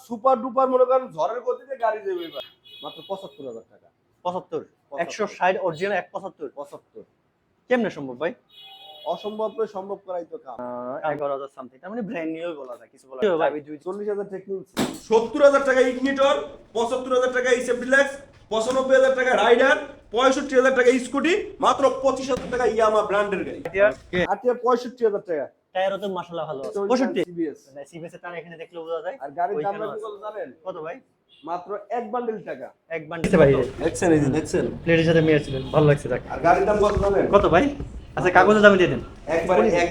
Super duper মনে করেন ঝড়ের গতিতে গাড়ি দেবে এবার মাত্র ৭৫,০০০ টাকা। ৭৫ ১৬০ অরিজিনাল ১৭৫ কেমনে সম্ভব ভাই? অসম্ভবকে সম্ভব করাই তো কাম। ১১,০০০ সামথিং, তার মানে ব্র্যান্ড নিউ বলা যায়, কিছু বলা ভাই ভাই। ৪০,০০০ টাকা কিনছি। ৭০,০০০ টাকা ইগনিটর, ৭৫,০০০ টাকা ইসেফ ডিলাক্স, ৯৫,০০০ টাকা রাইডার, ৬৫,০০০ টাকা স্কুটি, মাত্র ২৫,০০০ টাকা ইয়ামা ব্র্যান্ডের গাড়ি। আটিয়া ৬৫,০০০ টাকা। টায়ারও তো মাশাআল্লাহ ভালো আছে। 65 65 CBS। সিবিএস এর টায়ার এখানে দেখলে বোঝা যায়। আর গাড়ির দাম ওইখানেও কত জানেন? কত ভাই? মাত্র এক বান্ডিল টাকা। এক বান্ডিল ভাই। দেখছেন এই যে দেখছেন। প্লেটের সাথে মেয়ার ছিলেন, ভালো লাগছে দেখ। আর গাড়ির দাম কত জানেন? কত ভাই? আচ্ছা কাগজের দাম দিয়ে দেন। একবারে এক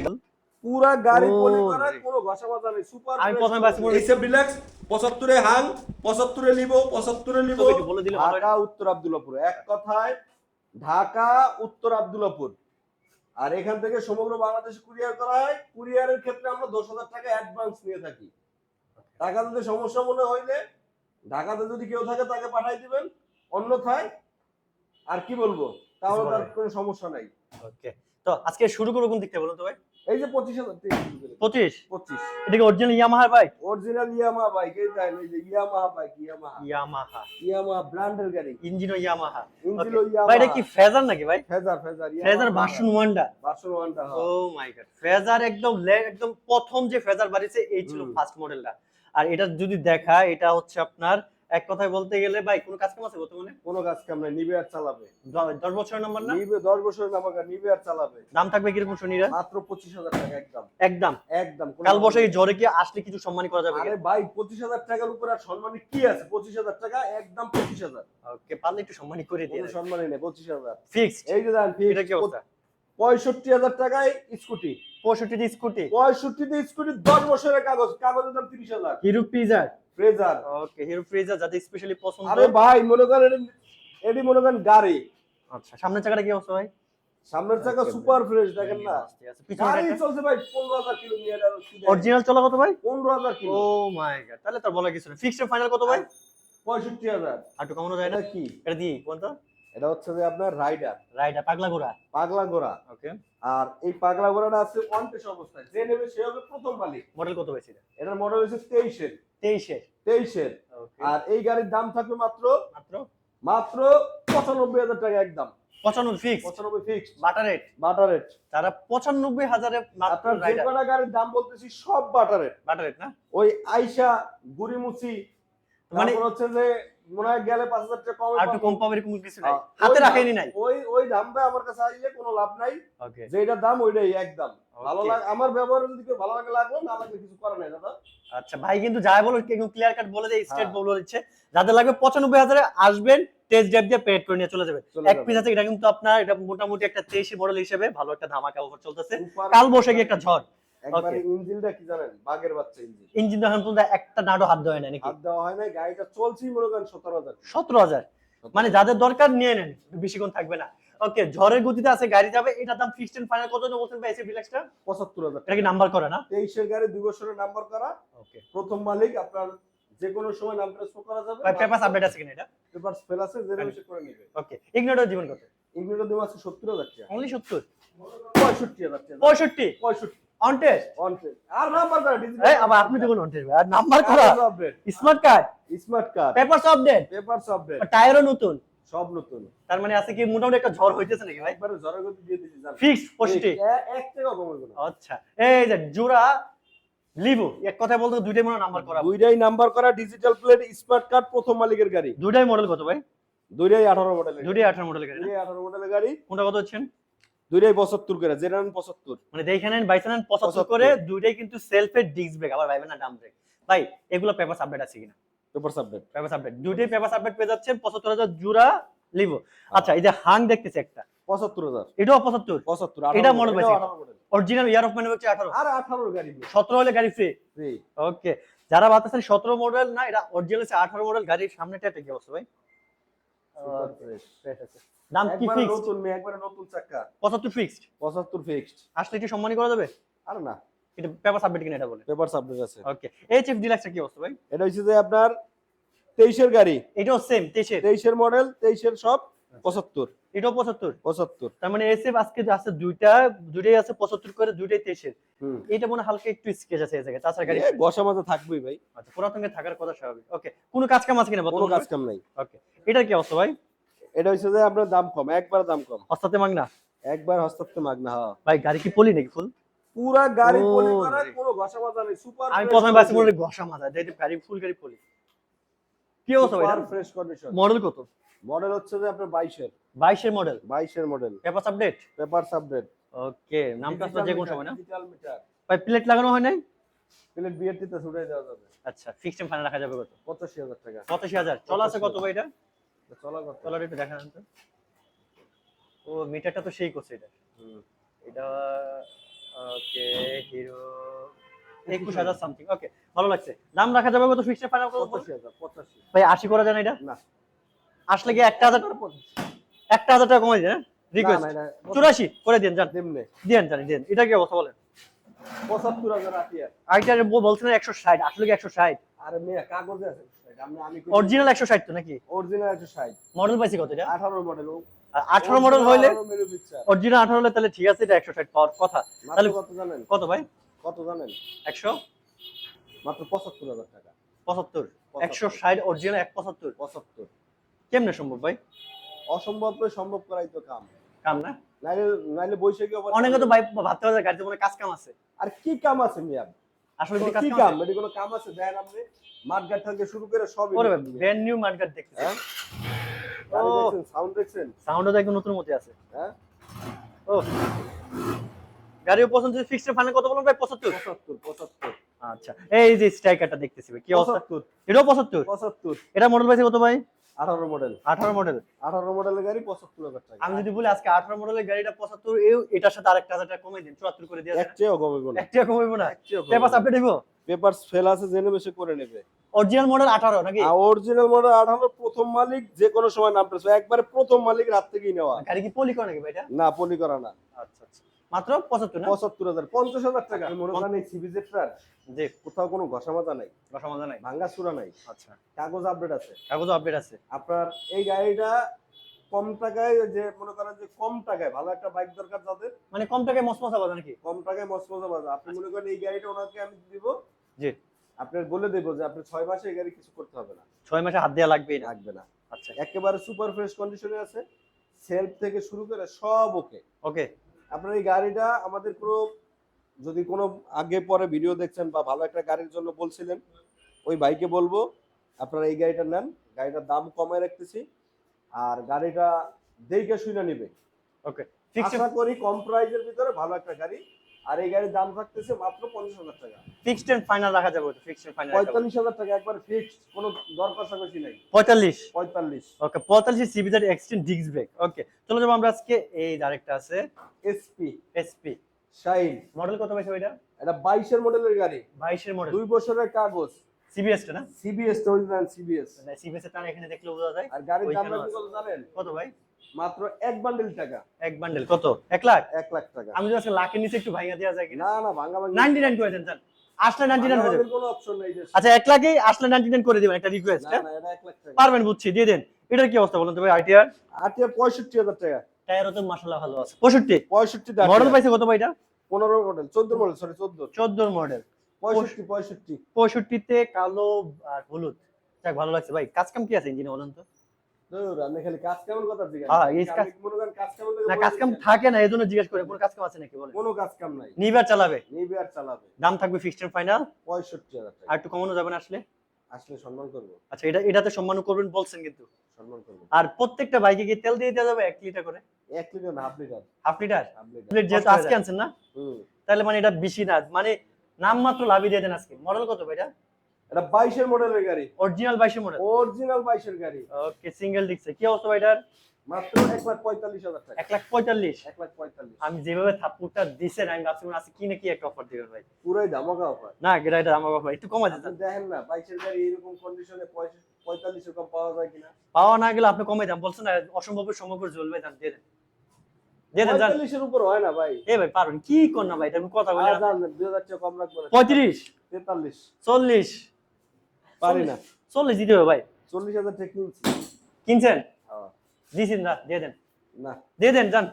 পুরা গাড়ি ও, পলি করা, কোনো ঘষা মাজা নেই। সুপার আমি প্রথমে বাসি মনে ইসেফ ডিলাক্স ৭৫ এ হাং, ৭৫ এ লিবো, ৭৫ এ লিবো। একটু বলে দিলে ভালো হয়। ঢাকা উত্তর আব্দুল্লাহপুর, এক কথায় ঢাকা উত্তর আব্দুল্লাহপুর। আর এখান থেকে সমগ্র বাংলাদেশ কুরিয়ার করা হয়। কুরিয়ারের ক্ষেত্রে আমরা ১০,০০০ টাকা অ্যাডভান্স নিয়ে থাকি। টাকা দিতে সমস্যা মনে হইলে ঢাকাতে যদি কেউ থাকে তাকে পাঠাই দিবেন, অন্যথায় আর কি বলবো, তাহলে তার কোনো সমস্যা নাই। ওকে, তো আজকে শুরু করব কোন দিক থেকে বলুন তো ভাই? এই যে ২৫,০০০ টাকা 25 25 এটা কি অরিজিনাল ইয়ামাহার বাইক? Original Yamaha bike. এই দেন, এই যে ইয়ামাহা বাইক, ইয়ামাহা ইয়ামাহা ব্র্যান্ডের গাড়ি। ইঞ্জিনও ইয়ামাহা। ইঞ্জিনও ইয়ামাহা। ভাই এটা কি ফেজার নাকি ভাই? ফেজার ফেজার ভার্সন 1টা। ভার্সন 1টা। ও মাই গড, ফেজার একদম প্রথম যে ফেজার বাড়িছে এই ছিল ফার্স্ট মডেলটা। আর এটা যদি দেখা, এটা হচ্ছে আপনার এক কথায় বলতে গেলে ভাই কোন কাজ কাম আছে বর্তমানে? কোনো কাজ কাম নাই, নিবে আর চালাবে। 10 বছরের নাম্বার না? নিবে 10 বছরের নাম্বার, নিবে আর চালাবে। দাম থাকবে কিরকম শুনিরা? মাত্র 25,০০০ টাকা একদম। একদম একদম। কাল বসাই ঝড়ে কি আসলে কিছু সম্মান করা যাবে? আরে ভাই 25,০০০ টাকার উপর আর সম্মানী কি আছে? 25,০০০ টাকা একদম 25,০০০। ওকে, পারলে একটু সম্মানী করে দিয়ে কোনো সম্মানই নেই, 25,০০০ ফিক্সড। এই যে দেন এটা কি অবস্থা? 65,০০০ টাকায় স্কুটি। 65 দি স্কুটি। 65 দিয়ে স্কুটি 10 বছরের কাগজ, কাগজের দাম 30,০০০। Hero freezer. ফ্রেজার। ওকে, হিরো ফ্রিজার যাদের স্পেশালি পছন্দ। আরে ভাই মনে করেন এডি মনে করেন গাড়ি। আচ্ছা, সামনের চাকাটা কি অবস্থা ভাই? সামনের চাকা সুপার ফ্রেশ, দেখেন না। গাড়ি পিছনে চলছে ভাই 15,000 কিলোমিটার। অরিজিনাল চলা কত ভাই? 15,000 কিলো। ও মাই গড, তাহলে তার বলা কিছু না। ফিক্সড ফাইনাল কত ভাই? 65,000। আর একটু কমানো যায় না? এটা কি? এটা দি কোন তো? এটা হচ্ছে যে আপনার রাইডার, রাইডার পাগলা ঘোড়া। পাগলা ঘোড়া। ওকে, আর এই পাগলা ঘোড়াটা আছে ওয়ান টেস্ট অবস্থায়, যে নেবে সে হবে প্রথম মালিক। মডেল কত বেশি? এটার মডেল হচ্ছে 23 এর। 23 এর। ওকে, আর এই গাড়ির দাম থাকবে মাত্র মাত্র 95,000 টাকা একদম। 95 fix. 95 fixed. Butter rate. Butter rate. তারা 95,000 এ মাত্র আপনার যে রাইডার। কটা গাড়ির দাম বলতেছি সব বাটার রেট। বাটার রেট না? ওই আইসা গুড়িমুচি মানে মানে হচ্ছে যে মনে হয় গেলে 5,000 টাকা কমে আর একটু পাবো। কম পাবে এরকম কিছু নাই। ওই হাতে দাম- রাখেনি নাই। ওই দামটা আমার কাছে আইলে কোনো লাভ নাই। ওকে, যেটা দাম ওইটাই একদম। ভালো Okay. লাগে আমার ব্যবহারে, যদি কেউ ভালো লাগে লাগলো, না লাগলে কিছু করার নাই দাদা। আচ্ছা ভাই কিন্তু যাই বলো একদম ক্লিয়ার কাট বলে দেয়, স্ট্রেট হ্যাঁ। বলে দিচ্ছে। যাদের লাগবে 95,000 এ আসবেন, টেস্ট ড্রাইভ দিয়ে পেড করে নিয়ে চলে যাবেন। চলে এক যাবেন। পিস আছে, এটা কিন্তু আপনার এটা মোটামুটি একটা 23 মডেল হিসেবে ভালো একটা ধামাকা অফার চলতেছে। Super- কাল বৈশাখী একটা ঝড়। একবারে Okay. ইঞ্জিনটা কি জানেন? বাগের বাচ্চা ইঞ্জিন। ইঞ্জিন এখন পর্যন্ত একটা নাড়ো হাত দেওয়া হয় না নাকি? হাত দেওয়া হয় না, গাড়িটা চলছেই মনে করেন 17,000। 17,000 মানে যাদের দরকার নিয়ে নেন, বেশিক্ষণ থাকবে না। ওকে, ঝড়ের গতিতে আছে গাড়ি যাবে। এটার দাম ফিক্সড এন্ড ফাইনাল কত জন বলছেন ভাই? এসি ডিলাক্সটা 75,000। এটা কি নাম্বার করে না? 23 এর গাড়ি 2 বছরের নাম্বার করা, ওকে প্রথম মালিক। আপনার যে কোনো সময় নাম ট্রান্সফার করা যাবে। ভাই পেপারস আপডেট আছে কিনা এটা? পেপারস ফেল আছে, যে নেবে সে করে নেবে। ওকে, ইগনোর জীবন কত? ইগনিটো দাম আছে 70,000 টাকা। অনলি 70। 65,000 টাকা। 65 65 অন টেস্ট। On test. আর নাম্বার করা ডিজিটাল। এই আবার আপনি দেখুন অন টেস্ট আর নাম্বার করা update. Smart card smart card. Papers update papers update. টায়ারও নতুন। সব নতুন। তার মানে আছে কি মোটামুটি একটা ঝড় হইতেছে নাকি ভাই? একবারে ঝড়ের গতি দিয়ে দিছি জান। ফিক্স 65। এক টাকা কমবে না। আচ্ছা, এই যে জোড়া লিভো, এক কথা বলতে দুইটাই মনে নাম্বার করা। দুইটাই নাম্বার করা, ডিজিটাল প্লেট, স্মার্ট কার্ড, প্রথম মালিকের গাড়ি। দুইটাই মডেল কত ভাই? দুইটাই 18 মডেলের। দুইটাই 18 মডেলের গাড়ি না? দুইটাই 18 মডেলের গাড়ি। কোনটা কত হচ্ছেন? দুইটাই 75 করে, যেটা 75। মানে দেখে নেন 75 করে, দুইটাই কিন্তু সেলফের ডিস্ক ব্রেক, আবার ভাইবেন না ডাম ব্রেক। ভাই এগুলো পেপারস আপডেট আছে কিনা? Papers update. পেপারস আপডেট, দুইটাই পেপারস আপডেট পেয়ে যাচ্ছেন 75,000 জোড়া লিভো। আচ্ছা, এই যে হাং দেখতেছি একটা, 75,000। এটাও 75। 75। এটা মডেল পাইছি। 18 model. Original year of manufacture 18। আর 18 গাড়ি। 17 হলে গাড়ি ফ্রি। জি। ওকে, যারা ভাবতেছেন 17 মডেল না, এটা অরিজিনাল আছে 18 মডেল। গাড়ির সামনেটা কি অবস্থা ভাই? Super fresh. ফ্রেশ আছে। দাম কি একবারে ফিক্সড? নতুন, একবারে নতুন চাকা। 75 ফিক্সড। 75 ফিক্সড। আসলে কি সম্মানী করা যাবে? আর না, এটা পেপারস আপডেট কিনা এটা বলে। পেপারস আপডেট আছে। ওকে, এইচএফ ডিলাক্সের কি অবস্থা ভাই? এটা হচ্ছে যে আপনার 23 এর গাড়ি। এটাও সেম 23 এর। 23 এর মডেল, 23 এর সব 75। এটাও 75। 75। তার মানে এসএফ আজকে যে আছে দুইটাই আছে 75 করে, দুইটাই 23 হুম। এটা মনে হয় হালকা একটু স্কেচ আছে এই জায়গায়, তাছাড়া গাড়ি ঘষা মাজা থাকবেই ভাই, আচ্ছা পুরাতন গাড়ি থাকার কথা স্বাভাবিক। ওকে, কোনো কাজ কাম আছে কিনা কোনো বর্তমানে? কাজ কাম নাই। ওকে, এটার কি অবস্থা ভাই? এটা হচ্ছে যে আপনার দাম কম, একবার দাম কম, হস্তাতে মাগনা একবার হস্তাতে মাগনা। হ্যাঁ, ভাই, গাড়ি কি পলি নাকি ফুল? পুরা গাড়ি ও পলি করা, রে। কোনো ঘষা মাজা নেই, সুপার। আমি প্রথমে বাসে বলে ঘষা মাজা দেই, গাড়ি ফুল গাড়ি পলি। কি অবস্থা ভাই? Super fresh condition. মডেল কত? মডেল হচ্ছে যে আপনার 22 এর 22 এর মডেল। 22 এর model, papers update? Papers update. Okay, নামটা আসলে যে কোন সময় না? ডিজিটাল মিটার, ভাই প্লেট লাগানো হয় নাই? প্লেট বিআরটিতে ছুটাই দেওয়া যাবে। আচ্ছা, ফিক্সড টাইম ফাইনাল রাখা যাবে কত? 85,000 টাকা। 85,000 চলা আছে কত ভাই এটা? চলা কত? চলার একটু দেখান তো। ও মিটারটা তো সেই করছে এটা। হুম। এটা ওকে, হিরো 21,000 সামথিং। ওকে, ভালো লাগছে। দাম রাখা যাবে কত? ফিক্সড ফাইনাল কত? 85,000। 85 ভাই 80 করা যায় না এটা? না, আসলে কি 1,000 টাকা কমাই দেন? রিকোয়েস্ট না, না, 84 করে দেন, জান দেমনে দেন জানি দেন। এটা কি অবস্থা বলেন? 75,000 আটিয়া। আইটার বলছেন 160, আসলে কি 160? আরে মেয়ে কাগজে আছে, আমি অরিজিনাল 160 তো নাকি? অরিজিনাল 160। মডেল পাইছি কত এটা? 18 মডেল। 18 মডেল হইলে মেরু পিকচার অরিজিনাল 18 হলে তাহলে ঠিক আছে, এটা 160 পাওয়ার কথা। মাত্র তাহলে কত জানেন? কত ভাই? কত জানেন? 100 মাত্র 75,000 টাকা। 75 160 অরিজিনাল 175 75। কেমনে সম্ভব ভাই? অসম্ভব সম্ভব করাই তো কাম। কাম না? নাইলে নাইলে বৈশাখী অফার। অনেকে তো ভাই ভাবতে পারে গাড়িতে মনে হয় কাজ কাম আছে। আর কি কাম আছে মিয়া? আসলে কি কি কাজ কাম? কাম? এটি কোনো কাম আছে? দেখেন আপনি মাঠঘাট থেকে শুরু করে সবই। ওরে ভাই, ব্র্যান্ড নিউ মার্কেট দেখতেছি। হ্যাঁ, ও সাউন্ড দেখছেন? সাউন্ডও তো একদম নতুন মতো আছে। হ্যাঁ, ও গাড়িও পছন্দ। ফিক্সড ফাইনাল কত বলুন ভাই? 75। 75। আচ্ছা, এই যে স্ট্রাইকারটা দেখতেছি ভাই, কি অবস্থা? 75। এটাও 75? 75। এটা মডেল পাইছে কত ভাই? 18 মডেল। 18 মডেল। 18 মডেলের গাড়ি 75,000 টাকা। আমি যদি বলি আজকে 18 মডেলের গাড়িটা 75, এটার সাথে আরেকটা 1000 টাকা কমাই দিন, 74 করে দিয়ে এক চেয়েও কমাইবো না। একটা কমাইবো না? পেপারস আপডেট হইবো? পেপারস ফেল আছে, জেনে বেশি করে নেবে। অরিজিনাল মডেল 18 নাকি? অরিজিনাল মডেল 18, প্রথম মালিক, যে কোনো সময় নাম প্রেস, একবারে প্রথম মালিক রাত থেকেই নেওয়া। গাড়ি কি পলি করা নাকি ভাই এটা? না, পলি করা না। আচ্ছা আচ্ছা, মাত্র 75 না? 75,000। 50,000 টাকা। আমি মনে করেন এই সিবিজেটটার জি, কোথাও কোনো ঘষা মাজা নাই, কথা মজা নাই। ভাঙ্গা চূড়া নাই, আচ্ছা, কাগজ আপডেট আছে। কাগজ আপডেট আছে। আপনার এই গাড়িটা কম টাকায়, যে মনে করেন যে কম টাকায় ভালো একটা বাইক দরকার যাদের, মানে কম টাকায় মসমসা বাজা নাকি? কম টাকায় মজা বাজা, আপনি মনে করেন এই গাড়িটা ওনাকে আমি দিব, জি, আপনার বলে দেবো যে আপনি 6 মাসে এই গাড়ি কিছু করতে হবে না, 6 মাসে হাত দেয়া লাগবেই না। লাগবে না। আচ্ছা, একেবারে সুপার ফ্রেশ কন্ডিশনে আছে, সেলফ থেকে শুরু করে সব ওকে। ওকে। আপনার এই গাড়িটা আমাদের পুরো, যদি কোনো আগে পরে ভিডিও দেখছেন বা ভালো একটা গাড়ির জন্য বলছিলেন, ওই ভাইকে বলবো আপনারা এই গাড়িটা নেন, গাড়িটার দাম কমায় রাখতেছি, আর গাড়িটা দেখে শুনে নিবে। ওকে, ফিক্সড আশা করি কম প্রাইসের ভিতরে ভালো একটা গাড়ি। আর এই গাড়ির দাম থাকতেছে মাত্র 50,000 টাকা। ফিক্সড এন্ড ফাইনাল রাখা যাবে তো? ফিক্সড এন্ড ফাইনাল 45,000 টাকা একবার ফিক্সড, কোনো দর কষাকষি নাই। 45। 45। ওকে, 45 সিবিজেড এক্সটেন্ড ডিস্ক ব্রেক। ওকে, চলো যাবো আমরা আজকে এই আরেকটা আছে এসপি এসপি শাইন। মডেল কত পাইছে ওইটা? এটা 22 এর মডেলের গাড়ি, 22 এর মডেল, 2 বছরের কাগজ, সিবিএস টা না? CBS, original CBS. না, সিবিএস এর টান এখানে দেখলে বোঝা যায়। আর গাড়ির দাম ওইখানেও কত জানেন? কত ভাই? মাত্র এক বান্ডেল টাকা। এক বান্ডেল কত? 1 লাখ? 1 লাখ টাকা। আমি যদি আজকে লাখের নিচে একটু ভাঙা দেওয়া যায় কিনা? না না, ভাঙা ভাঙি 99 করে দেন, জান আসলে 99 হয়ে যাবে। কোনো অপশন নাই যে। আচ্ছা, 1 লাখেই আসলে 99 করে দিবেন, একটা রিকোয়েস্ট। না না, এটা 1 লাখ টাকা। পারবেন, বুঝছি, দিয়ে দেন। এটার কি অবস্থা বলুন তো ভাই? আইটিআর আটিয়া 65,000 টাকা। টায়ারও তো মাশাআল্লাহ ভালো আছে। 65 65 মডেল পাইছে কত ভাই এটা? 15 মডেল, 14 মডেল, সরি 14। 14 মডেল, 65। 65 তে কালো আর হলুদ। যাক, ভালো লাগছে ভাই। কাজ কাম কি আছে ইঞ্জিনে বলেন তো? দূর, আমি খালি কাজ কেমন কথা জিজ্ঞাসা হ্যাঁ, করি। এই কাজ, আমি মনে করেন কাজ কেমন লাগে না বলে কাজ কাম দিচ্ছি। থাকে না, এজন্য জিজ্ঞেস করে কোন কাজ কাম আছে নাকি বলেন। কোনো কাজ কাম নাই, নিবার চালাবে, নিবে আর চালাবে। দাম থাকবে ফিক্সড এন্ড ফাইনাল 65,000 টাকা। আর একটু কমানো যাবে না আসলে? আসলে সম্মান করব, আচ্ছা, এটাতে সম্মান করবেন বলছেন কিন্তু। সম্মান করব। আর প্রত্যেকটা বাইকে কি তেল দিয়ে দেওয়া যাবে 1 লিটার করে? 1 লিটার না, half litre. Half litre? Half litre. Plate যেহেতু আজকে আনছেন না, হুম। তাহলে মানে এটা বেশি না, মানে নাম মাত্র লাভই দিয়ে দেন আজকে। মডেল কত ভাই এটা? এটা 22 এর মডেলের গাড়ি, অরিজিনাল 22 মডেল। অরিজিনাল 22 এর গাড়ি। ওকে, সিঙ্গেল ডিস্ক। কি অবস্থা ভাই এটার? মাত্র 1,45,000 টাকা। 1,45,000। 1,45,000। আমি যেভাবে থাপ্পুরটা দিছেন, আমি ভাবছি মনে আছে কি না কি একটা অফার দিবেন ভাই। পুরাই ধামাকা অফার। না, এটা আমার অফার একটু কমা আপনি দেন। দেখেন না 22 এর গাড়ি এরকম কন্ডিশনে 45 এর কম পাওয়া যায় কিনা? পাওয়া না গেলে আপনি কমাই দাম বলছেন না, অসম্ভবের সম্ভব জ্বলবে, দাম দিয়ে দেন, দিয়ে দেন। 45 এর উপর হয় না ভাই। এ ভাই পারবেন কি কোন না ভাই, এটা কথা বলে আর জান 2000 টাকা কম রাখবো না। 35 43 40 পারি না। 40 দিতে হবে ভাই। 40,000 টাকা কিনছি। কিনছেন? হ্যাঁ। দিছেন না, দিয়ে দেন। না দিয়ে দেন যান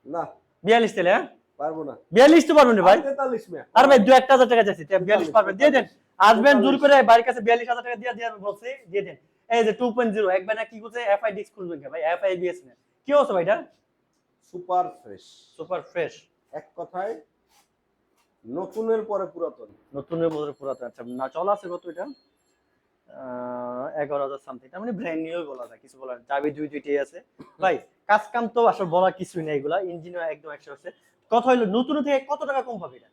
না 42 তেলে, হ্যাঁ পারবো না 42 তো পারবেন না ভাই। 43 মিয়া। আর ভাই 2-1000 টাকা যাচ্ছে 42 পারবেন, দিয়ে দেন। আসবেন জোর করে বাড়ির কাছে 42000 টাকা দিয়ে বলছি, দিয়ে দেন। এই যে 2.0 একবার না কি করছে, এফআই ডিস্ক খুলবেন ভাই, এফআই এবিএস না, কি হচ্ছে ভাই এটা? সুপার ফ্রেশ, সুপার ফ্রেশ, এক কথায় নতুনের পরে পুরাতন। নতুনের মধ্যে পুরাতন। আচ্ছা না চলা আছে কত এটা? 11000 সামথিং, তার মানে ব্র্যান্ড নিউ বলা যায়, কিছু বলার। চাবি দুইটাই আছে ভাই, কাজ কাম তো আসলে বলার কিছুই নেই, এগুলা ইঞ্জিনও একদম 100 আছে। কথা হলো নতুন থেকে কত টাকা কম পাবে এটা?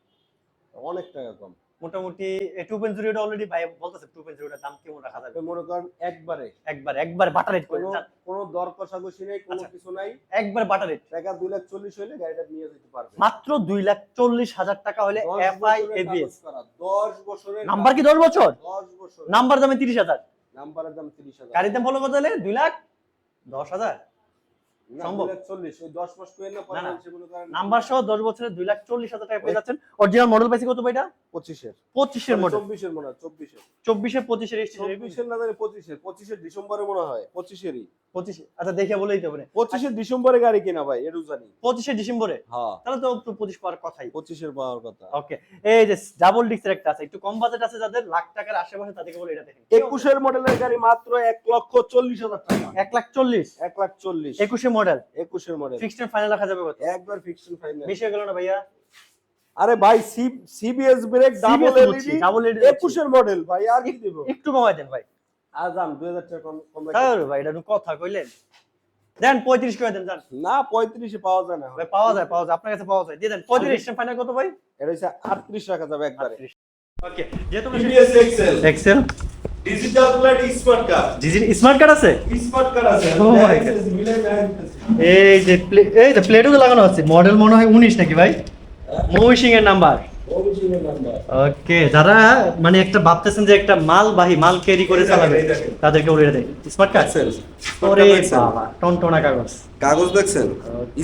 অনেক টাকা কম। মোটামুটি 2.0 এটা অলরেডি ভাই বলতেছে 2.0 এর দাম কেমন রাখা যাবে? আপনি মনে করেন একবারে বাটার রেট করে কোনো কোনো দর কষাকষি নেই, কোনো আচ্ছা। কিছু নাই, একবার বাটার রেট টাকা 2,40,000 হইলে গাড়িটা নিয়ে যেতে পারবে। মাত্র 2,40,000 টাকা হলে 10 এফআই বছরের এবিএস। কাগজ করা, 10 বছরের নাম্বার কি 10 বছর? 10 বছর। নাম্বার দামে 30,000, নাম্বারের দাম 30,000। গাড়ির দাম ফলো কত হলে 2,10,000 না, সম্ভব? 2,40,000 ওই 10 মাস করে না, পরে না, না। মানুষে মনে করেন নাম্বার সহ 10 বছরে 2,40,000 টাকা পেয়ে যাচ্ছেন। অরিজিনাল মডেল পাইছি কত ভাই এটা? 25 এর 25 এর মডেল, 24 এর মনে হয়, 24 এর 24 এর 25 এর স্টেশন 24 এর না জানি 25 এর 25 এর ডিসেম্বরে মনে হয়, 25 এরই 25। আচ্ছা দেখে বলেই তো বলে 25 এর ডিসেম্বরে গাড়ি কিনা ভাই, এটু জানি। 25 ডিসেম্বরে, হ্যাঁ তাহলে তো 25 পাওয়ার কথাই। 25 এর পাওয়ার কথা। ওকে, এই যে ডাবল ডিস্কের একটা আছে, একটু কম বাজেট আছে যাদের, লাখ টাকার আশেপাশে, তাদেরকে বলে এটা দেখেন। 21 এর মডেলের গাড়ি মাত্র 1,40,000 টাকা। 1,40,000 1,40,000 21 এর মডেল, 21 এর মডেল ফিক্সড এন্ড ফাইনাল রাখা যাবে কত? একবার ফিক্সড ফাইনাল। বেশি হয়ে গেল না ভাইয়া? আরে ভাই CBS brake double LED, double LED 21 এর মডেল ভাই, আর কি দেব? একটু কমাই দেন ভাই। আজাম 2000 টাকা কম রাখি। তাহলে ভাই এটা কথা কইলেন, দেন 35 করে দেন জান না 35 এ পাওয়া যায় না ভাই। পাওয়া যায়, আপনার কাছে পাওয়া যায়, দিয়ে দেন 35 এর ফাইনাল কত ভাই? এটা হচ্ছে 38 রাখা যাবে একবারে। ওকে, যেহেতু TVS XL XL digital plate smart card, smart card আছে। স্মার্ট কার্ড আছে। Oh my God. মিলাই দেন। এই যে প্লেটও তো লাগানো আছে, মডেল মনে হয় 19 নাকি ভাই? মহিষিং এর নাম্বার। Original number. ওকে, যারা মানে একটা ভাবতেছেন যে একটা মালবাহী মাল ক্যারি করে চালাবে, এই দেখেন। তাদেরকে বলে দেয় স্মার্ট কার্ড। এক্সেল ওরে বাবা, টনটনা কাগজ। কাগজ দেখছেন,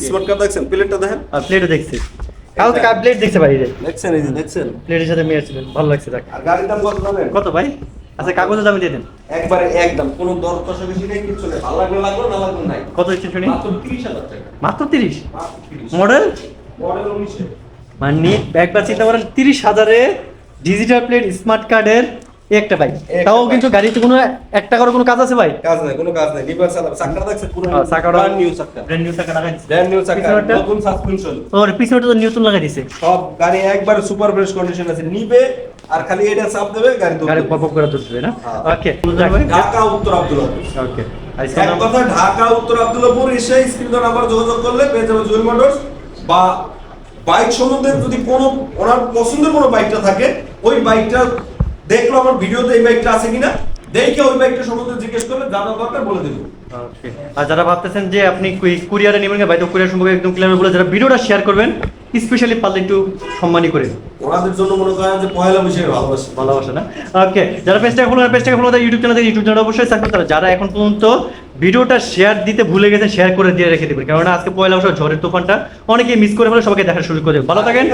স্মার্ট কার্ড দেখছেন, প্লেটটা দেখেন, আর প্লেটও দেখছি, কাগজ কার্ড প্লেট দেখতে পারি রে, দেখছেন এই যে দেখছেন। প্লেটের সাথে মিলাচ্ছিলেন, ভালো লাগছে। দেখ আর গাড়ির দাম কত জানেন? কত ভাই? আচ্ছা কাগজের দাম দিয়ে দেন। একবারে একদম কোনো দর কষাকষি নেই, কিছু নেই, ভালো লাগলো লাগলো, না লাগলো নাই। কত হচ্ছে শুনি? মাত্র 30,000 টাকা। মাত্র 30 মাত্র 30 মডেল, মডেল 19 এর। মানে একবার চিন্তা করেন 30,000-এ ডিজিটাল প্লেট স্মার্ট কার্ডের একটা বাইক, তাও কিন্তু গাড়িতে কোনো 1 টাকারও কোনো কাজ আছে ভাই? কাজ নাই, কোনো কাজ নাই, লিভার চালাবে, চাকাটা দেখছেন পুরো চাকাটা ব্র্যান্ড নিউ চাকা, ব্র্যান্ড নিউ চাকা লাগাই দিছে। ব্র্যান্ড নিউ চাকা, পিছনেরটা? নতুন সাসপেনশন, ওর পিছনেটা তো নিউটন লাগাই দিছে, সব গাড়ি একবার সুপার ফ্রেশ কন্ডিশন আছে, নিবে আর খালি এটা চাপ দেবে, গাড়ি গাড়ি দৌড়বে। পপ করে তুলবে না? হ্যাঁ। ওকে ঢাকা উত্তর আব্দুল্লাহপুর। ওকে, এক কথা ঢাকা উত্তর আব্দুল্লাহপুর এসে স্ক্রিনে নাম্বার যোগাযোগ করলে পেয়ে যাবে জুয়েল মোটরস। বা বাইক সম্বন্ধে যদি কোনো ওনার পছন্দের কোনো বাইকটা থাকে, ওই বাইকটা দেখলো আমার ভিডিওতে এই বাইকটা আছে কিনা, দেখে ওই বাইকটা সম্বন্ধে জিজ্ঞেস করলে যা যা দরকার বলে দেবো। ওকে, আর যারা ভাবতেছেন যে আপনি কুরিয়ারে নেবেন, ভাই তো কুরিয়ার সম্পর্কে একদম ক্লিয়ার বলে, যারা ভিডিওটা শেয়ার করবেন স্পেশালি পারলে একটু সম্মানই করেন, ওনাদের জন্য মনে করেন যে পয়লা বৈশাখের ভালোবাসা না? ওকে, যারা পেজটাকে ফলো দেয় ইউটিউব চ্যানেল অবশ্যই সাবস্ক্রাইব করেন। যারা এখন পর্যন্ত ভিডিওটা শেয়ার দিতে ভুলে গেছেন, শেয়ার করে দিয়ে রেখে দেবেন, কারণ আজকে পয়লা বৈশাখ ঝড়ের তুফানটা অনেকেই মিস করে ফেলে, সবাইকে দেখার সুযোগ করে দেবেন। ভালো থাকেন।